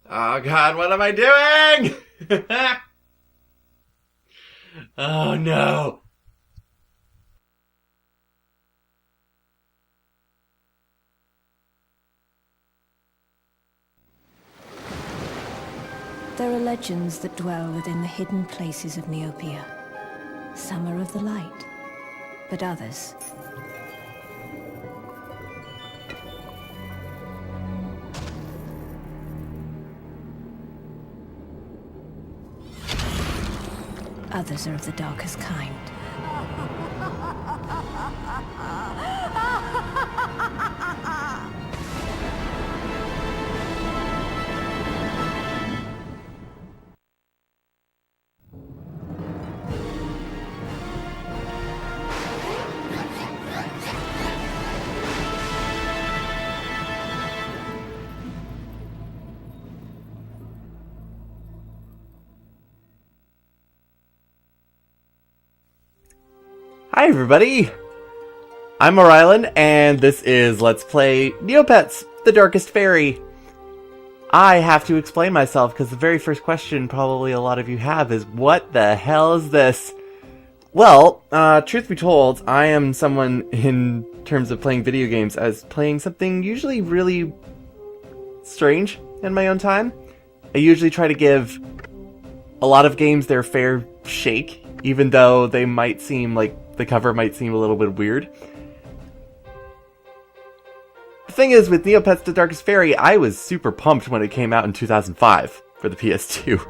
Oh god, what am I doing? Oh no. There are legends that dwell within the hidden places of Neopia. Some are of the light, but others... others are of the darkest kind. Hi everybody! I'm Orylen, and this is Let's Play Neopets, the Darkest Faerie. I have to explain myself, because the very first question probably a lot of you have is, what the hell is this? Well, truth be told, I am someone, in terms of playing video games, as playing something usually really strange in my own time. I usually try to give a lot of games their fair shake, even though they might seem like the cover might seem a little bit weird. The thing is, with Neopets the Darkest Faerie, I was super pumped when it came out in 2005 for the PS2.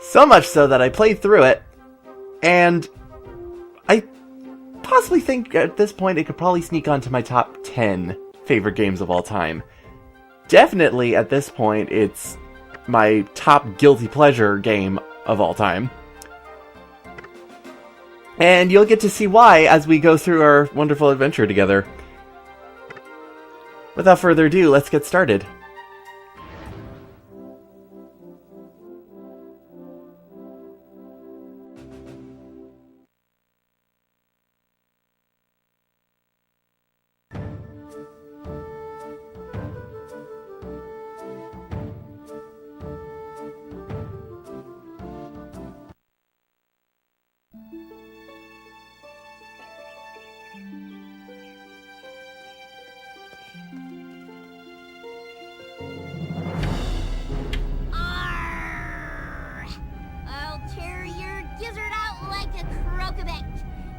So much so that I played through it, and I possibly think at this point it could probably sneak onto my top 10 favorite games of all time. Definitely at this point, it's my top guilty pleasure game of all time. And you'll get to see why as we go through our wonderful adventure together. Without further ado, let's get started.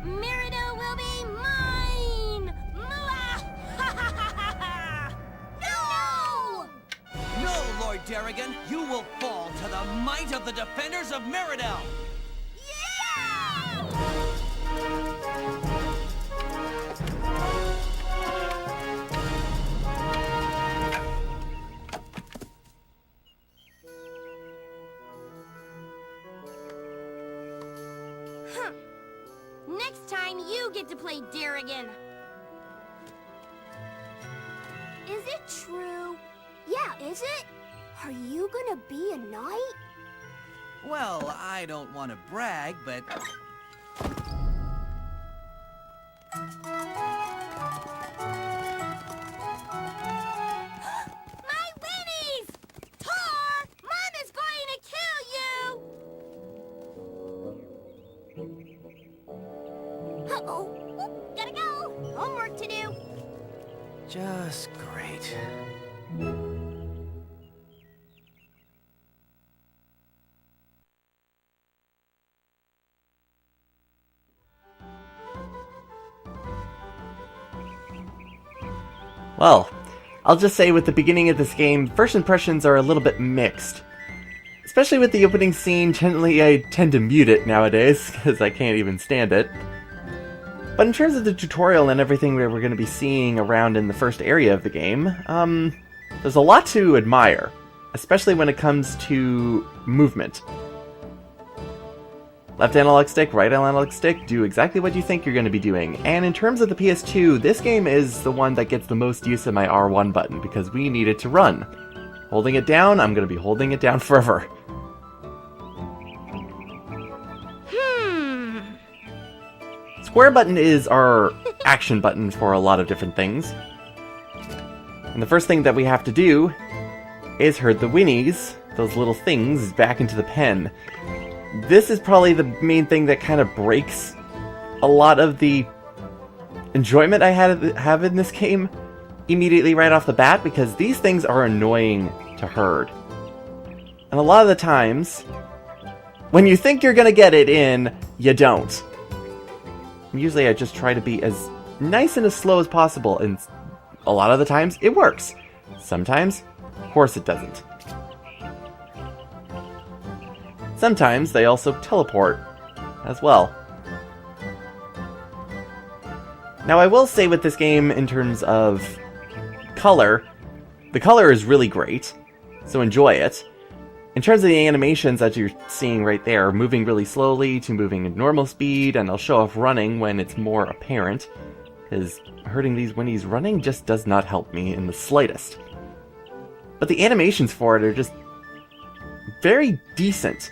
Merida will be mine! No! No, Lord Darrigan! You will fall to the might of the defenders of Meridel! Yeah! Next time, you get to play Darrigan. Is it true? Yeah, is it? Are you gonna be a knight? Well, I don't want to brag, but... My winnies! Tor! Mom is going to kill you! Uh-oh. Gotta go. Homework to do. Just great. Well, I'll just say with the beginning of this game, first impressions are a little bit mixed. Especially with the opening scene, generally I tend to mute it nowadays, because I can't even stand it. But in terms of the tutorial and everything we're going to be seeing around in the first area of the game, there's a lot to admire, especially when it comes to movement. Left analog stick, right analog stick, do exactly what you think you're going to be doing. And in terms of the PS2, this game is the one that gets the most use of my R1 button, because we need it to run. Holding it down, I'm going to be holding it down forever. square button is our action button for a lot of different things. And the first thing that we have to do is herd the winnies, those little things, back into the pen. This is probably the main thing that kind of breaks a lot of the enjoyment I have in this game immediately right off the bat, because these things are annoying to herd. And a lot of the times, when you think you're gonna get it in, you don't. Usually I just try to be as nice and as slow as possible, and a lot of the times it works. Sometimes, of course, it doesn't. Sometimes they also teleport as well. Now I will say with this game, in terms of color, the color is really great, so enjoy it. In terms of the animations, as you're seeing right there, moving really slowly to moving at normal speed, and I'll show off running when it's more apparent, because hurting these winnies running just does not help me in the slightest. But the animations for it are just very decent.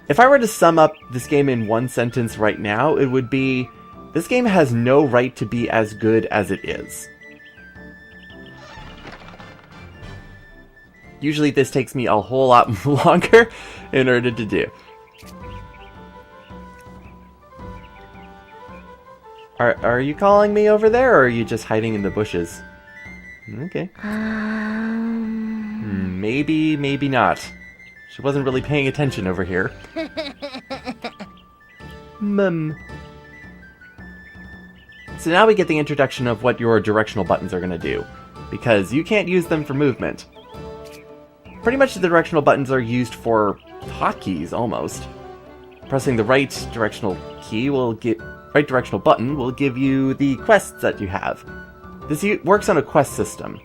If I were to sum up this game in one sentence right now, it would be, this game has no right to be as good as it is. Usually this takes me a whole lot longer in order to do. Are you calling me over there, or are you just hiding in the bushes? Okay. Maybe, maybe not. She wasn't really paying attention over here. So now we get the introduction of what your directional buttons are going to do, because you can't use them for movement. Pretty much the directional buttons are used for hotkeys, almost. Pressing the right directional button will give you the quests that you have. This works on a quest system.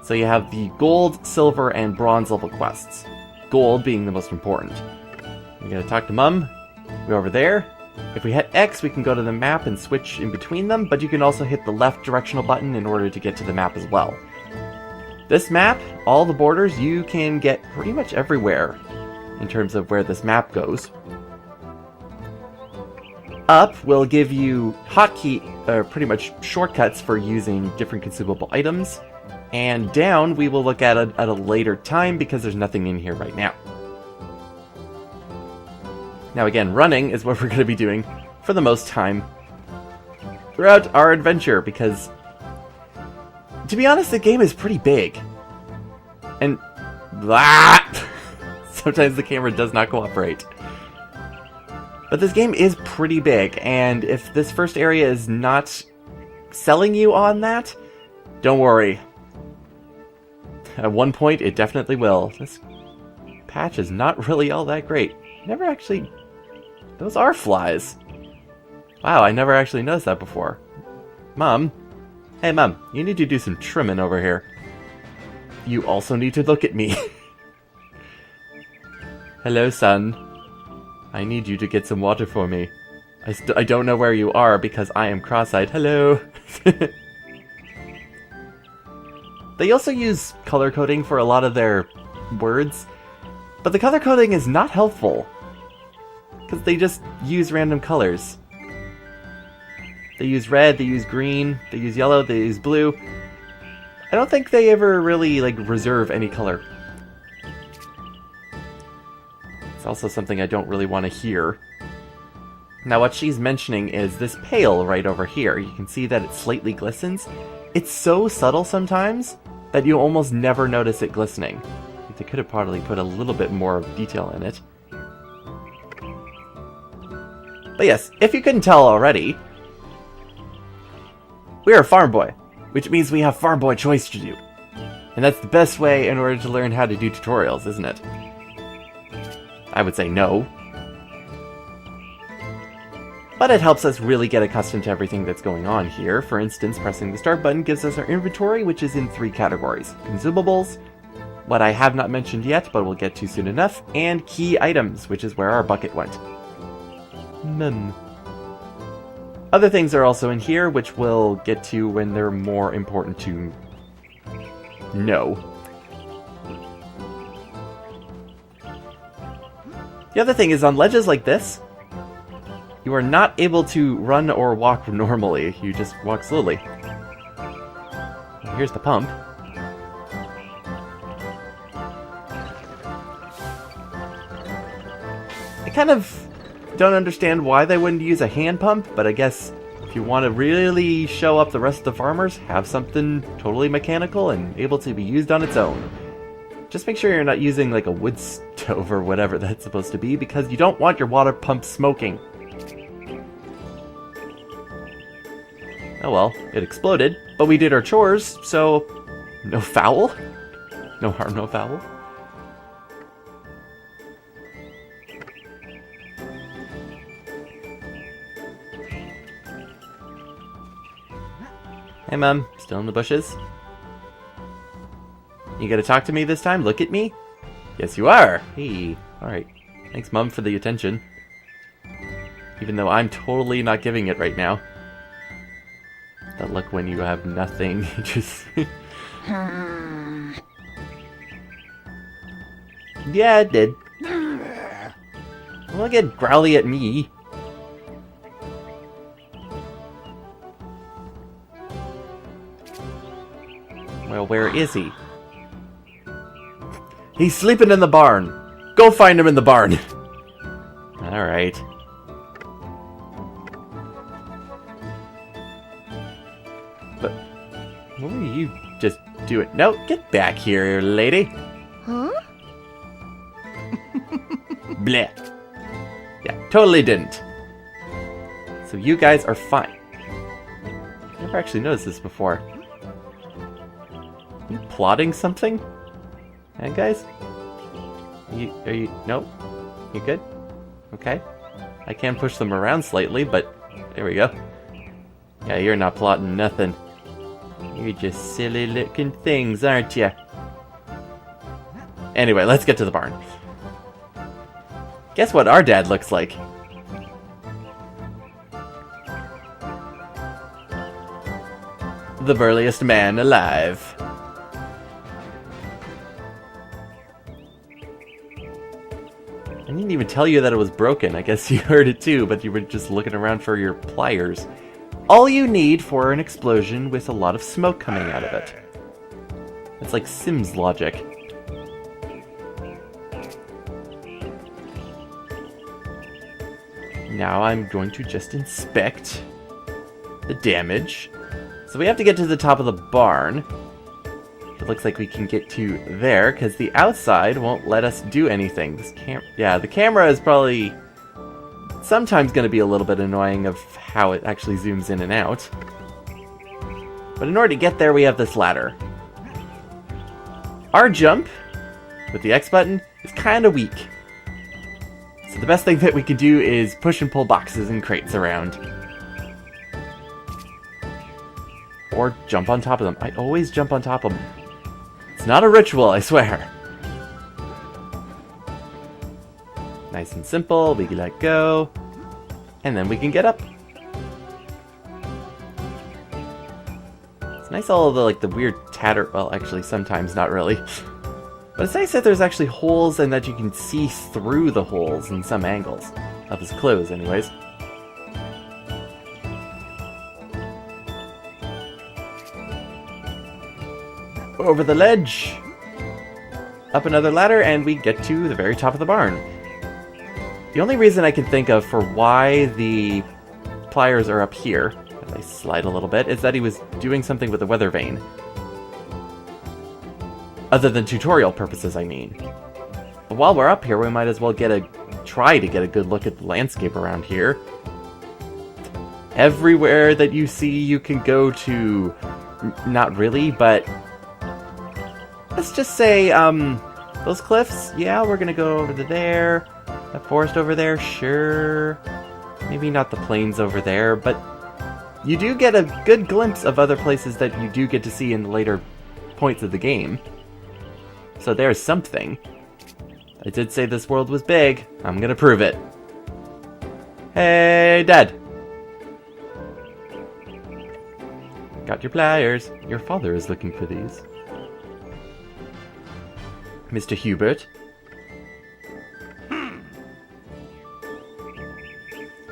So you have the gold, silver, and bronze level quests. Gold being the most important. We gotta talk to Mum. Go over there. If we hit X, we can go to the map and switch in between them, but you can also hit the left directional button in order to get to the map as well. This map, all the borders, you can get pretty much everywhere in terms of where this map goes. Up will give you pretty much shortcuts for using different consumable items. And down, we will look at a later time, because there's nothing in here right now. Now again, running is what we're going to be doing for the most time throughout our adventure, because, to be honest, the game is pretty big. And sometimes the camera does not cooperate. But this game is pretty big, and if this first area is not selling you on that, don't worry. At one point, it definitely will. This patch is not really all that great. Never actually... Those are flies. Wow, I never actually noticed that before. Mom. Hey, Mom, you need to do some trimming over here. You also need to look at me. Hello, son. I need you to get some water for me. I don't know where you are because I am cross-eyed. Hello. They also use color coding for a lot of their words, but the color coding is not helpful, because they just use random colors. They use red, they use green, they use yellow, they use blue. I don't think they ever really, reserve any color. It's also something I don't really want to hear. Now what she's mentioning is this pail right over here. You can see that it slightly glistens. It's so subtle sometimes that you almost never notice it glistening. They could have probably put a little bit more detail in it. But yes, if you couldn't tell already, we are a farm boy, which means we have farm boy choice to do. And that's the best way in order to learn how to do tutorials, isn't it? I would say no. But it helps us really get accustomed to everything that's going on here. For instance, pressing the start button gives us our inventory, which is in 3 categories. Consumables, what I have not mentioned yet, but we'll get to soon enough, and key items, which is where our bucket went. Other things are also in here, which we'll get to when they're more important to know. The other thing is, on ledges like this, You are not able to run or walk normally. You just walk slowly. Here's the pump. I kind of don't understand why they wouldn't use a hand pump, but I guess if you want to really show up the rest of the farmers, have something totally mechanical and able to be used on its own. Just make sure you're not using like a wood stove or whatever that's supposed to be, because you don't want your water pump smoking. Oh well, it exploded, but we did our chores, so no foul? No harm, no foul? Hey Mom, still in the bushes? You gonna talk to me this time? Look at me? Yes you are! Hey, alright. Thanks Mom for the attention. Even though I'm totally not giving it right now. That look when you have nothing, just... Yeah, it did. Don't get growly at me. Well, where is he? He's sleeping in the barn! Go find him in the barn! Alright. But what were you just doing? No, get back here, lady. Huh? Bleh. Yeah, totally didn't. So you guys are fine. I've never actually noticed this before. Are you plotting something? Hey guys? Are you, nope. You good? Okay. I can push them around slightly, but there we go. Yeah, you're not plotting nothing. You're just silly looking things, aren't you? Anyway, let's get to the barn. Guess what our dad looks like? The burliest man alive. I didn't even tell you that it was broken. I guess you heard it too, but you were just looking around for your pliers. All you need for an explosion with a lot of smoke coming out of it. It's like Sims logic. Now I'm going to just inspect the damage. So we have to get to the top of the barn. It looks like we can get to there, because the outside won't let us do anything. This the camera is probably sometimes going to be a little bit annoying of how it actually zooms in and out. But in order to get there, we have this ladder. Our jump, with the X button, is kind of weak. So the best thing that we can do is push and pull boxes and crates around. Or jump on top of them. I always jump on top of them. It's not a ritual, I swear. Nice and simple, we can let go. And then we can get up. It's nice all of the weird tatter, well actually sometimes not really. But it's nice that there's actually holes and that you can see through the holes in some angles. Of his clothes anyways. Over the ledge, up another ladder, and we get to the very top of the barn. The only reason I can think of for why the pliers are up here, as I slide a little bit, is that he was doing something with the weather vane. Other than tutorial purposes, I mean. But while we're up here, we might as well try to get a good look at the landscape around here. Everywhere that you see, you can go to... Not really, but... Let's just say, those cliffs, yeah, we're gonna go over to there. That forest over there, sure. Maybe not the plains over there, but you do get a good glimpse of other places that you do get to see in later points of the game. So there's something. I did say this world was big. I'm gonna prove it. Hey, Dad. Got your pliers. Your father is looking for these. Mr. Hubert.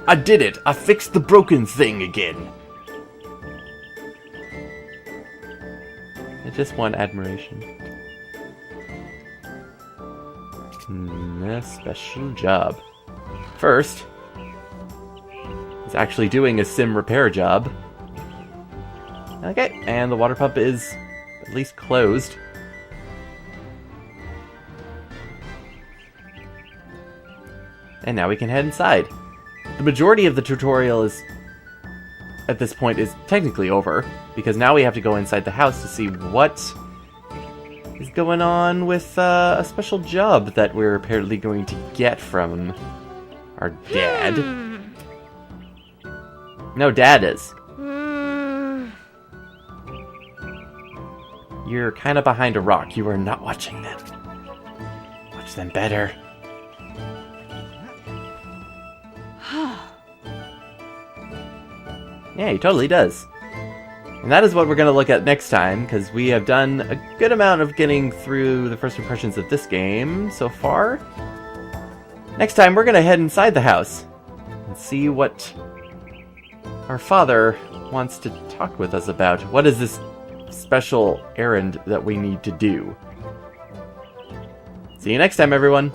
I did it! I fixed the broken thing again! I just want admiration. A special job. First, is actually doing a sim repair job. Okay, and the water pump is at least closed. And now we can head inside. The majority of the tutorial is, at this point, is technically over, because now we have to go inside the house to see what is going on with a special job that we're apparently going to get from our dad. No, Dad is. You're kind of behind a rock. You are not watching them. Watch them better. Yeah, he totally does. And that is what we're going to look at next time, because we have done a good amount of getting through the first impressions of this game so far. Next time, we're going to head inside the house and see what our father wants to talk with us about. What is this special errand that we need to do? See you next time, everyone!